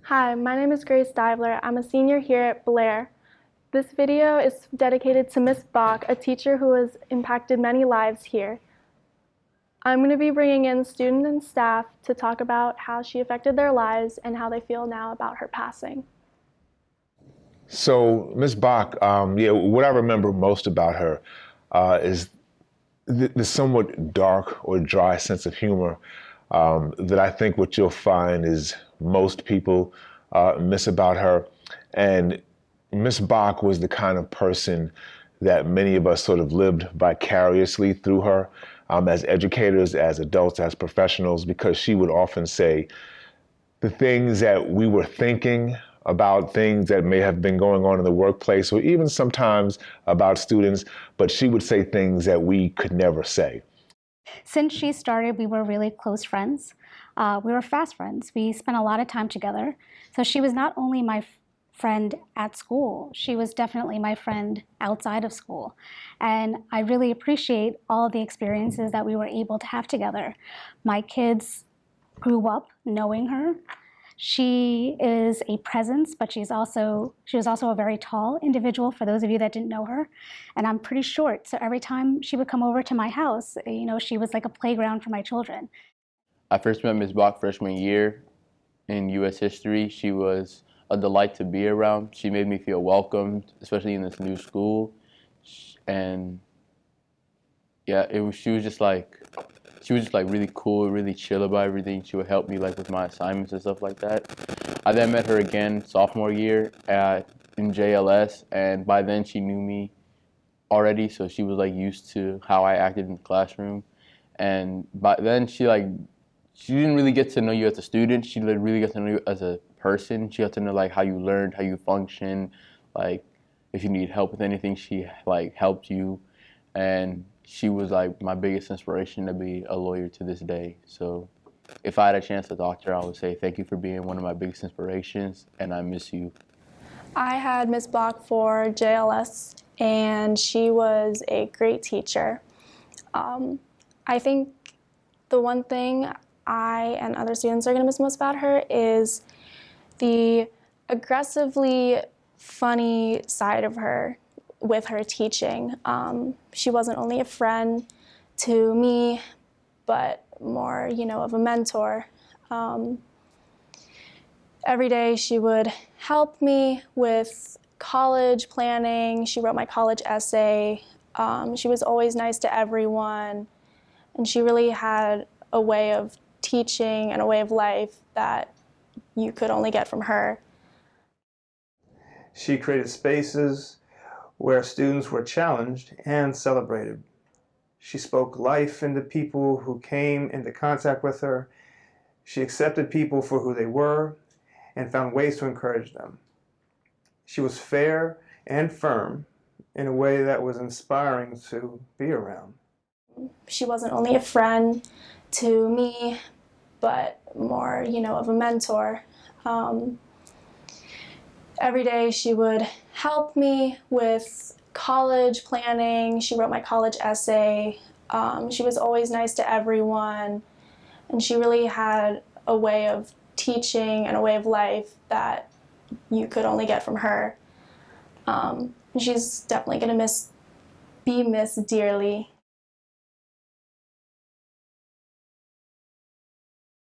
Hi, my name is Grace Divler. I'm a senior here at Blair. This video is dedicated to Miss Bach, a teacher who has impacted many lives here. I'm going to be bringing in students and staff to talk about how she affected their lives and how they feel now about her passing. So, Miss Bach, what I remember most about her is the somewhat dark or dry sense of humor that I think what you'll find is most people miss about her. And Miss Bach was the kind of person that many of us sort of lived vicariously through her as educators, as adults, as professionals, because she would often say, the things that we were thinking about things that may have been going on in the workplace or even sometimes about students, but she would say things that we could never say. Since she started, we were really close friends. We were fast friends. We spent a lot of time together. So she was not only my friend at school, she was definitely my friend outside of school. And I really appreciate all of the experiences that we were able to have together. My kids grew up knowing her. She is a presence, but she was also a very tall individual, for those of you that didn't know her. And I'm pretty short, so every time she would come over to my house, she was like a playground for my children. I first met Ms. Bach freshman year in U.S. history. She was a delight to be around. She made me feel welcomed, especially in this new school. And yeah, she was just like really cool, really chill about everything. She would help me like with my assignments and stuff like that. I then met her again sophomore year in JLS, and by then she knew me already, so she was like used to how I acted in the classroom. And by then she didn't really get to know you as a student. She really got to know you as a person. She got to know like how you learned, how you function, like if you need help with anything, she like helped you. And she was like my biggest inspiration to be a lawyer to this day. So if I had a chance to talk to her, I would say thank you for being one of my biggest inspirations, and I miss you. I had Miss Bach for JLS, and she was a great teacher. I think the one thing I and other students are going to miss most about her is the aggressively funny side of her with her teaching. She wasn't only a friend to me, but more, of a mentor. Every day she would help me with college planning. She wrote my college essay. She was always nice to everyone. And she really had a way of teaching and a way of life that you could only get from her. She created spaces where students were challenged and celebrated. She spoke life into people who came into contact with her. She accepted people for who they were and found ways to encourage them. She was fair and firm in a way that was inspiring to be around. She wasn't only a friend to me, but more, of a mentor. Every day she would help me with college planning. She wrote my college essay. She was always nice to everyone. And she really had a way of teaching and a way of life that you could only get from her. She's definitely going to be missed dearly.